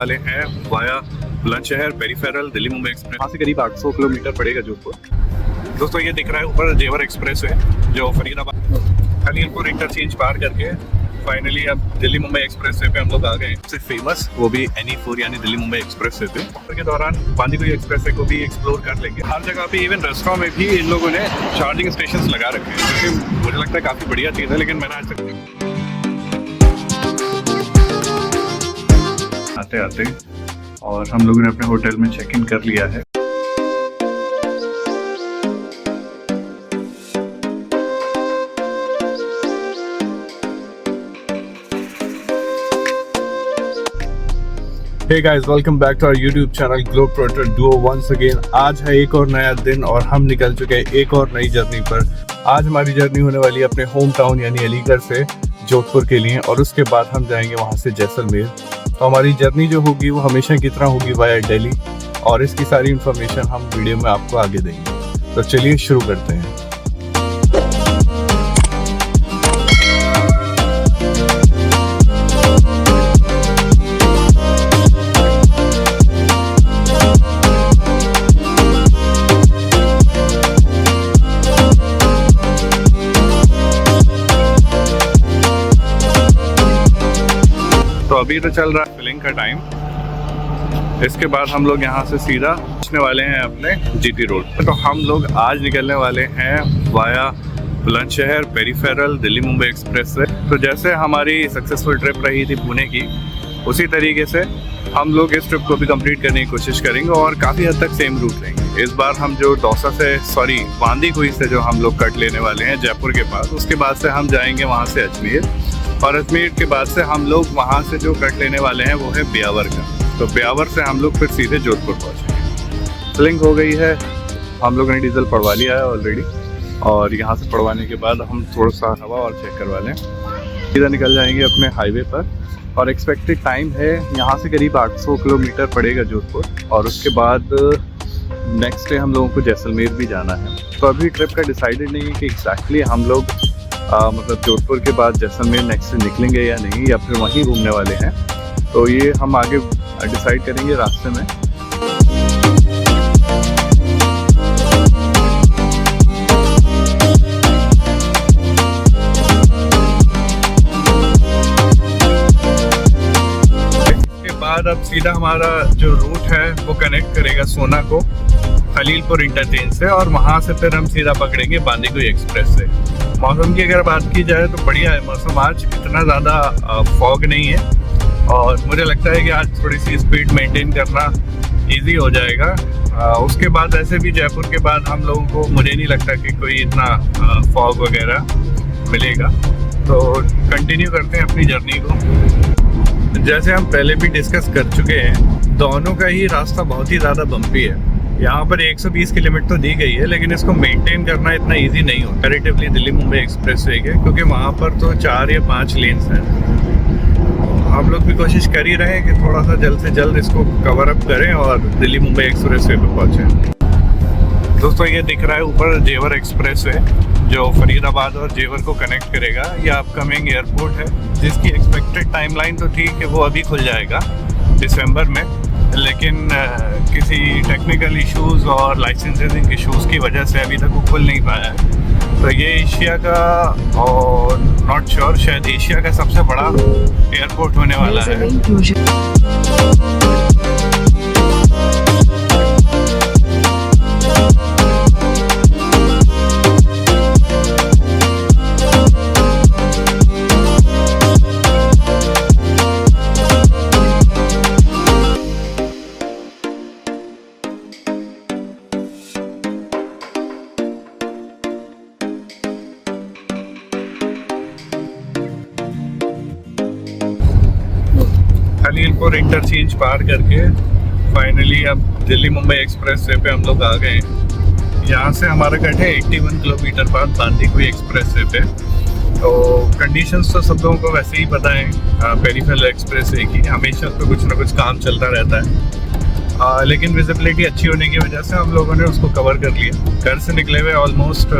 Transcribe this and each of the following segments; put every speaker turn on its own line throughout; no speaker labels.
वाले हैं via Bulandshahr peripheral Delhi Mumbai express. यहाँ से करीब 800 किलोमीटर पड़ेगा जोधपुर। दोस्तों ये दिख रहा है ऊपर जेवर एक्सप्रेस है जो फरीदाबाद खलीलपुर इंटरचेंज पार करके फाइनली अब दिल्ली मुंबई एक्सप्रेस वे पे हम लोग आ गए। सबसे फेमस वो भी NE4 यानी दिल्ली मुंबई एक्सप्रेस वे पे। सफर के दौरान बांदीकुई एक्सप्रेस वे को भी एक्सप्लोर कर लेंगे। हर जगह पे इवन रेस्टोरेंट में भी इन लोगों ने चार्जिंग स्टेशन लगा रखे हैं, क्योंकि मुझे लगता है काफ़ी बढ़िया चीज़ है। लेकिन मैंने आज तक आते आते और हम लोगों ने अपने होटल में चेक इन कर लिया है। Hey guys, welcome back to our YouTube channel Globetrotter Duo once again। आज है एक और नया दिन और हम निकल चुके हैं एक और नई जर्नी पर। आज हमारी जर्नी होने वाली है अपने होम टाउन यानी अलीगढ़ से जोधपुर के लिए, और उसके बाद हम जाएंगे वहां से जैसलमेर। तो हमारी जर्नी जो होगी वो हमेशा की तरह होगी वाया दिल्ली, और इसकी सारी इन्फॉर्मेशन हम वीडियो में आपको आगे देंगे। तो चलिए शुरू करते हैं। तो अभी तो चल रहा है फिलिंग का टाइम। इसके बाद हम लोग यहाँ से सीधा पहुँचने वाले हैं अपने GT रोड। तो हम लोग आज निकलने वाले हैं via Bulandshahr peripheral Delhi Mumbai express से। तो जैसे हमारी सक्सेसफुल ट्रिप रही थी पुणे की, उसी तरीके से हम लोग इस ट्रिप को भी कंप्लीट करने की कोशिश करेंगे और काफ़ी हद तक सेम रूट लेंगे। इस बार हम जो बांदीकुई से जो हम लोग कट लेने वाले हैं जयपुर के पास, उसके बाद से हम जाएंगे वहाँ से अजमेर, और अजमेर के बाद से हम लोग वहाँ से जो कट लेने वाले हैं वो है ब्यावर का। तो ब्यावर से हम लोग फिर सीधे जोधपुर पहुँचेंगे। फिलिंग हो गई है, हम लोगों ने डीजल पड़वा लिया है ऑलरेडी, और यहाँ से पड़वाने के बाद हम थोड़ा सा हवा और चेक करवा लें, सीधा निकल जाएंगे अपने हाईवे पर। और एक्सपेक्टेड टाइम है यहाँ से करीब 800 किलोमीटर पड़ेगा जोधपुर, और उसके बाद नेक्स्ट डे हम लोगों को जैसलमेर भी जाना है। तो अभी ट्रिप का डिसाइडेड नहीं है कि एग्जैक्टली हम लोग मतलब जोधपुर के बाद जैसलमेर नेक्स्ट डे निकलेंगे या नहीं, या फिर वहीं घूमने वाले हैं। तो ये हम आगे डिसाइड करेंगे रास्ते में। इसके बाद अब सीधा हमारा जो रूट है वो कनेक्ट करेगा सोना को खलीलपुर इंटरचेंज से, और वहाँ से फिर हम सीधा पकड़ेंगे बांदीकुई एक्सप्रेस से। मौसम की अगर बात की जाए तो बढ़िया है मौसम, आज इतना ज़्यादा फॉग नहीं है, और मुझे लगता है कि आज थोड़ी सी स्पीड मेंटेन करना इजी हो जाएगा। उसके बाद ऐसे भी जयपुर के बाद हम लोगों को मुझे नहीं लगता कि कोई इतना फॉग वगैरह मिलेगा। तो कंटिन्यू करते हैं अपनी जर्नी को। जैसे हम पहले भी डिस्कस कर चुके हैं, दोनों का ही रास्ता बहुत ही ज़्यादा बम्पी है। यहाँ पर 120 किलोमीटर तो दी गई है, लेकिन इसको मेंटेन करना इतना इजी नहीं होता comparatively Delhi Mumbai express way के, क्योंकि वहाँ पर तो 4 या 5 लेन्स हैं। हम लोग भी कोशिश कर ही रहे हैं कि थोड़ा सा जल्द से जल्द इसको कवर अप करें और दिल्ली मुंबई एक्सप्रेस वे पर पहुँचें। दोस्तों ये दिख रहा है ऊपर जेवर एक्सप्रेस वे जो फरीदाबाद और जेवर को कनेक्ट करेगा। ये अपकमिंग एयरपोर्ट है, जिसकी एक्सपेक्टेड टाइमलाइन तो ठीक है, वो अभी खुल जाएगा दिसंबर में, लेकिन किसी टेक्निकल इश्यूज़ और लाइसेंसिंग इश्यूज़ की वजह से अभी तक वो खुल नहीं पाया है। तो ये एशिया का, और नॉट श्योर, शायद एशिया का सबसे बड़ा एयरपोर्ट होने वाला है। खलीलपुर इंटरचेंज पार करके फाइनली अब दिल्ली मुंबई एक्सप्रेस वे पे हम लोग आ गए। यहाँ से हमारा कट है 81 किलोमीटर बाद बांदीकुई एक्सप्रेस वे पे। तो कंडीशंस तो सब लोगों को वैसे ही पता है, पेरीफेरल एक्सप्रेस वे की हमेशा तो कुछ ना कुछ काम चलता रहता है, लेकिन विजिबिलिटी अच्छी होने की वजह से हम लोगों ने उसको कवर कर लिया। घर से निकले हुए ऑलमोस्ट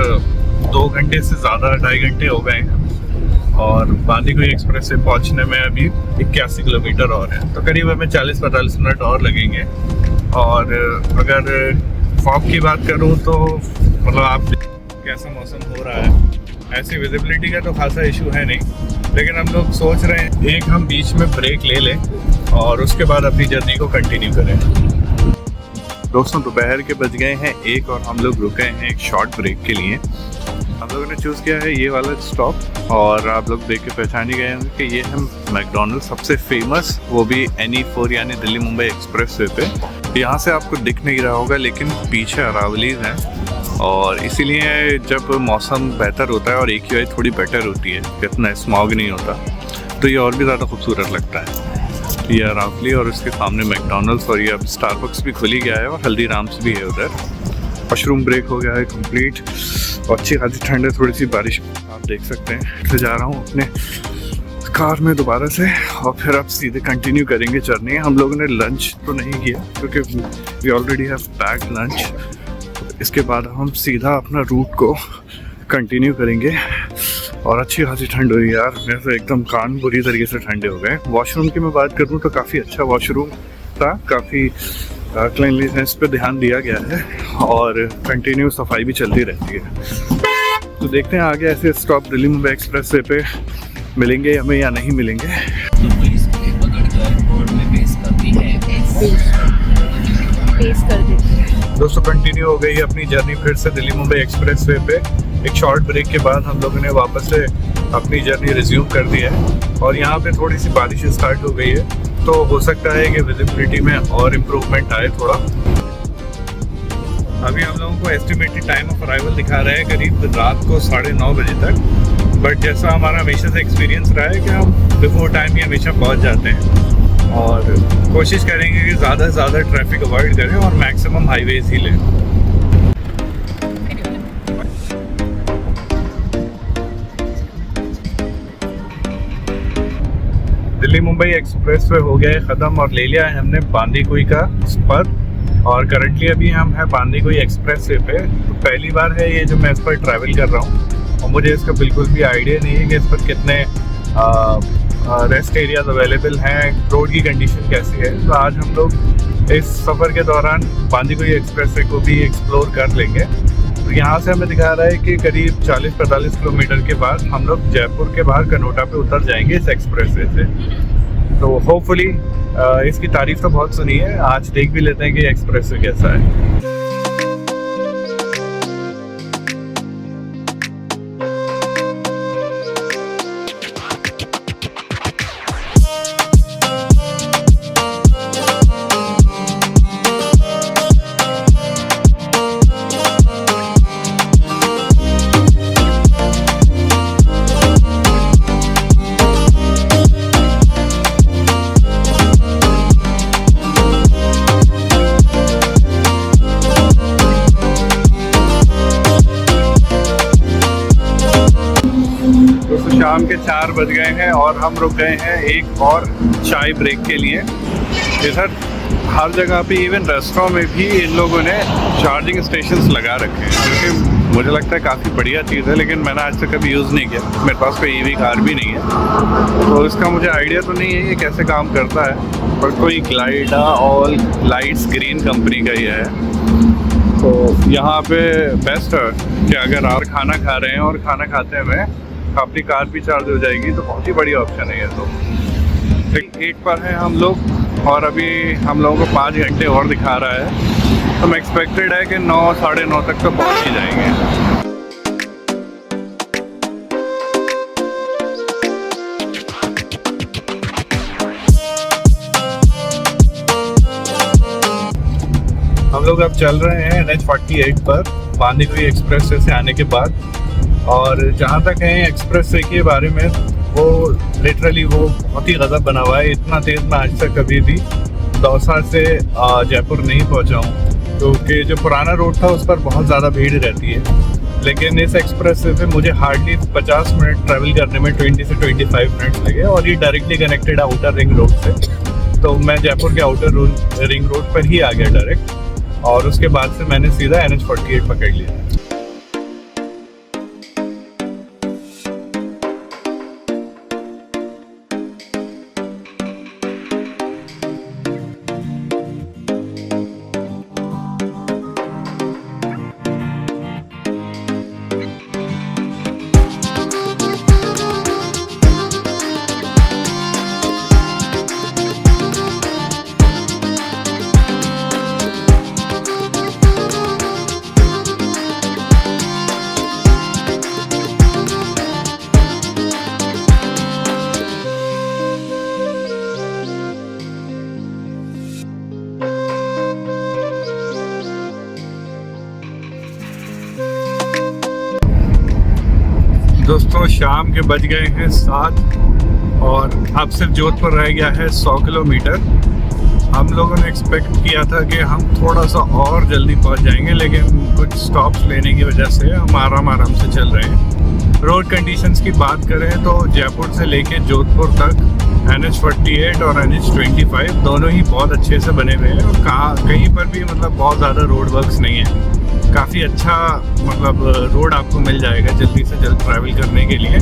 2 घंटे से ज़्यादा, 2.5 घंटे हो गए हैं। और बांदीकुई एक्सप्रेस से पहुंचने में अभी 81 किलोमीटर और है, तो करीब हमें 40-45 मिनट और लगेंगे। और अगर फॉग की बात करूं तो मतलब आप कैसा मौसम हो रहा है, ऐसी विजिबिलिटी का तो खासा इशू है नहीं, लेकिन हम लोग सोच रहे हैं एक हम बीच में ब्रेक ले लें और उसके बाद अपनी जर्नी को कंटिन्यू करें। दोस्तों दोपहर के बज गए हैं 1 और हम लोग रुके हैं एक शॉर्ट ब्रेक के लिए। हम लोगों ने चूज़ किया है ये वाला स्टॉप और आप लोग देख के पहचान ही गए होंगे कि ये है मैकडोनल्ड्स, सबसे फेमस, वो भी NE4 यानी दिल्ली मुंबई एक्सप्रेस वे पे। यहाँ से आपको दिख नहीं रहा होगा लेकिन पीछे अरावलीज हैं और इसीलिए जब मौसम बेहतर होता है और AQI थोड़ी बेटर होती है, इतना स्मॉग नहीं होता, तो ये और भी ज़्यादा खूबसूरत लगता है। ये अरावली और उसके सामने मैकडोनल्ड्स, और ये अब स्टारबक्स भी खुल ही गया है और हल्दीराम्स भी है उधर। मशरूम ब्रेक हो गया है कंप्लीट और अच्छी खासी ठंड है, थोड़ी सी बारिश आप देख सकते हैं। तो जा रहा हूँ अपने कार में दोबारा से और फिर आप सीधे कंटिन्यू करेंगे जर्नी। हम लोगों ने लंच तो नहीं किया क्योंकि we already have packed lunch. इसके बाद हम सीधा अपना रूट को कंटिन्यू करेंगे और अच्छी खासी ठंड हुई यार, मेरे से एकदम कान बुरी तरीके से ठंडे हो गए। वॉशरूम की मैं बात करूँ तो काफ़ी अच्छा वॉशरूम था, काफ़ी क्लीनलीनेस पे ध्यान दिया गया है और कंटिन्यू सफाई भी चलती रहती है। तो देखते हैं आगे ऐसे stop Delhi Mumbai express way पे मिलेंगे हमें या नहीं मिलेंगे।
तो पुलिस उन्हें पकड़कर कोर्ट में पेश करती है। पेश कर देती है।
दोस्तों कंटिन्यू हो गई अपनी जर्नी फिर से दिल्ली मुंबई एक्सप्रेस वे पे। एक शॉर्ट ब्रेक के बाद हम लोगों ने वापस से अपनी जर्नी रिज्यूम कर दी है और यहाँ पे थोड़ी सी बारिश स्टार्ट हो गई है, तो हो सकता है कि विजिबिलिटी में और इम्प्रूवमेंट आए थोड़ा। अभी हम लोगों को एस्टिमेटेड टाइम ऑफ अराइवल दिखा रहे हैं करीब रात को 9:30 बजे तक, बट जैसा हमारा हमेशा से एक्सपीरियंस रहा है कि हम बिफोर टाइम ही हमेशा पहुंच जाते हैं और कोशिश करेंगे कि ज़्यादा से ज़्यादा ट्रैफिक अवॉइड करें और मैक्सिमम हाईवेज ही लें। दिल्ली मुंबई एक्सप्रेस वे हो गया है ख़त्म और ले लिया है हमने बांदीकुई का स्पर और करंटली अभी हम हैं बांदीकुई एक्सप्रेस वे पे। तो पहली बार है ये जो मैं इस पर ट्रैवल कर रहा हूँ और मुझे इसका बिल्कुल भी आइडिया नहीं है कि इस पर कितने रेस्ट एरियाज अवेलेबल हैं, रोड की कंडीशन कैसी है। तो आज हम लोग इस सफ़र के दौरान बांदीकुई एक्सप्रेस वे को भी एक्सप्लोर कर लेंगे। तो यहाँ से हमें दिखा रहा है कि करीब 40-45 किलोमीटर के बाद हम लोग जयपुर के बाहर कनोटा पे उतर जाएंगे इस एक्सप्रेस वे से। तो होपफुली इसकी तारीफ तो बहुत सुनी है, आज देख भी लेते हैं कि एक्सप्रेस वे कैसा है। शाम के 4 बज गए हैं और हम रुक गए हैं एक और चाय ब्रेक के लिए। इधर हर जगह पे इवन रेस्टोरेंट में भी इन लोगों ने चार्जिंग स्टेशंस लगा रखे हैं, क्योंकि मुझे लगता है काफ़ी बढ़िया चीज़ है, लेकिन मैंने आज तक कभी यूज़ नहीं किया। मेरे पास कोई EV कार भी नहीं है तो इसका मुझे आइडिया तो नहीं है ये कैसे काम करता है, पर कोई ग्लाइडा ऑल लाइट्स ग्रीन कंपनी का ये है। तो यहाँ पे बेस्ट है कि अगर आप खाना खा रहे हैं और खाना खाते हुए अपनी कार भी चार्ज हो जाएगी तो बहुत ही बढ़िया ऑप्शन है ये। तो 8 पर है हम लोग और अभी हम लोगों को 5 घंटे और दिखा रहा है, तो मैं एक्सपेक्टेड है कि 9 साढ़े 9 तक तो पहुंच ही जाएंगे। हम लोग अब चल रहे हैं NH48 पर बांदीकुई एक्सप्रेस से आने के बाद, और जहाँ तक है एक्सप्रेस वे के बारे में वो लिटरली वो बहुत ही गज़ब बना हुआ है। इतना तेज़ मैं आज तक कभी भी दौसा से जयपुर नहीं पहुँचा हूँ, क्योंकि जो पुराना रोड था उस पर बहुत ज़्यादा भीड़ रहती है, लेकिन इस एक्सप्रेस वे से मुझे हार्डली 50 मिनट ट्रैवल करने में 20 से 25 मिनट्स लगे और ये डायरेक्टली कनेक्टेड है आउटर रिंग रोड से। तो मैं जयपुर के आउटर रिंग रोड पर ही आ गया डायरेक्ट, और उसके बाद से मैंने सीधा NH48 पकड़ लिया। दोस्तों शाम के बज गए हैं 7 और अब सिर्फ जोधपुर रह गया है 100 किलोमीटर। हम लोगों ने एक्सपेक्ट किया था कि हम थोड़ा सा और जल्दी पहुंच जाएंगे, लेकिन कुछ स्टॉप्स लेने की वजह से हम आराम से चल रहे हैं। रोड कंडीशंस की बात करें तो जयपुर से लेके जोधपुर तक NH48 और NH25 दोनों ही बहुत अच्छे से बने हुए हैं और कहीं पर भी मतलब बहुत ज़्यादा रोड वर्क्स नहीं है। काफ़ी अच्छा मतलब रोड आपको मिल जाएगा जल्दी से जल्द ट्रैवल करने के लिए।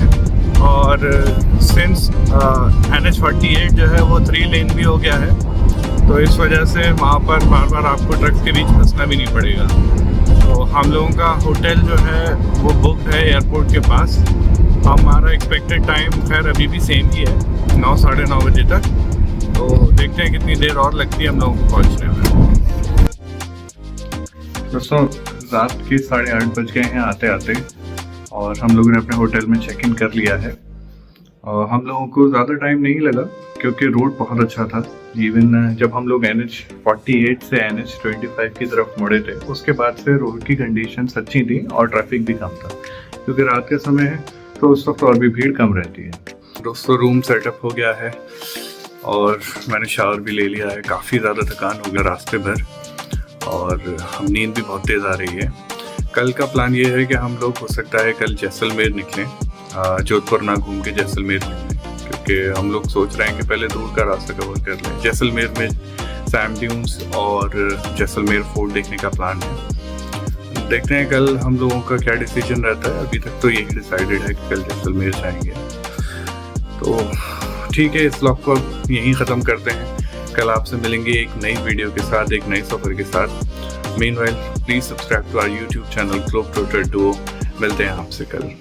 और सिंस NH48 जो है वो 3 लेन भी हो गया है, तो इस वजह से वहाँ पर बार बार आपको ट्रक के बीच फंसना भी नहीं पड़ेगा। तो हम लोगों का होटल जो है वो बुक है एयरपोर्ट के पास। हमारा एक्सपेक्टेड टाइम खैर अभी भी सेम ही है, 9 साढ़े 9 बजे तक। तो देखते हैं कितनी देर और लगती है हम लोगों को पहुँचने में। दोस्तों रात के 8:30 बज गए हैं आते आते, और हम लोगों ने अपने होटल में चेक इन कर लिया है। और हम लोगों को ज़्यादा टाइम नहीं लगा क्योंकि रोड बहुत अच्छा था। इवन जब हम लोग NH48 से NH25 की तरफ मुड़े थे उसके बाद से रोड की कंडीशंस अच्छी थी और ट्रैफिक भी कम था, क्योंकि रात का समय है तो उस वक्त और भी भीड़ कम रहती है। दोस्तों रूम सेटअप हो गया है और मैंने शावर भी ले लिया है। काफ़ी ज़्यादा थकान हो गया रास्ते भर और हम नींद भी बहुत तेज़ आ रही है। कल का प्लान ये है कि हम लोग हो सकता है कल जैसलमेर निकलें, जोधपुर ना घूम के जैसलमेर निकलें, क्योंकि हम लोग सोच रहे हैं कि पहले दूर का रास्ता कवर कर लें। जैसलमेर में सैम ड्यून्स और जैसलमेर फोर्ट देखने का प्लान है। देखते हैं कल हम लोगों का क्या डिसीजन रहता है। अभी तक तो यही डिसाइडेड है कि कल जैसलमेर जाएंगे। तो ठीक है, इस व्लॉग को यहीं ख़त्म करते हैं। कल आपसे मिलेंगे एक नई वीडियो के साथ, एक नई सफ़र के साथ। Meanwhile please subscribe to our YouTube channel Globetrotter Duo. मिलते हैं आपसे कल।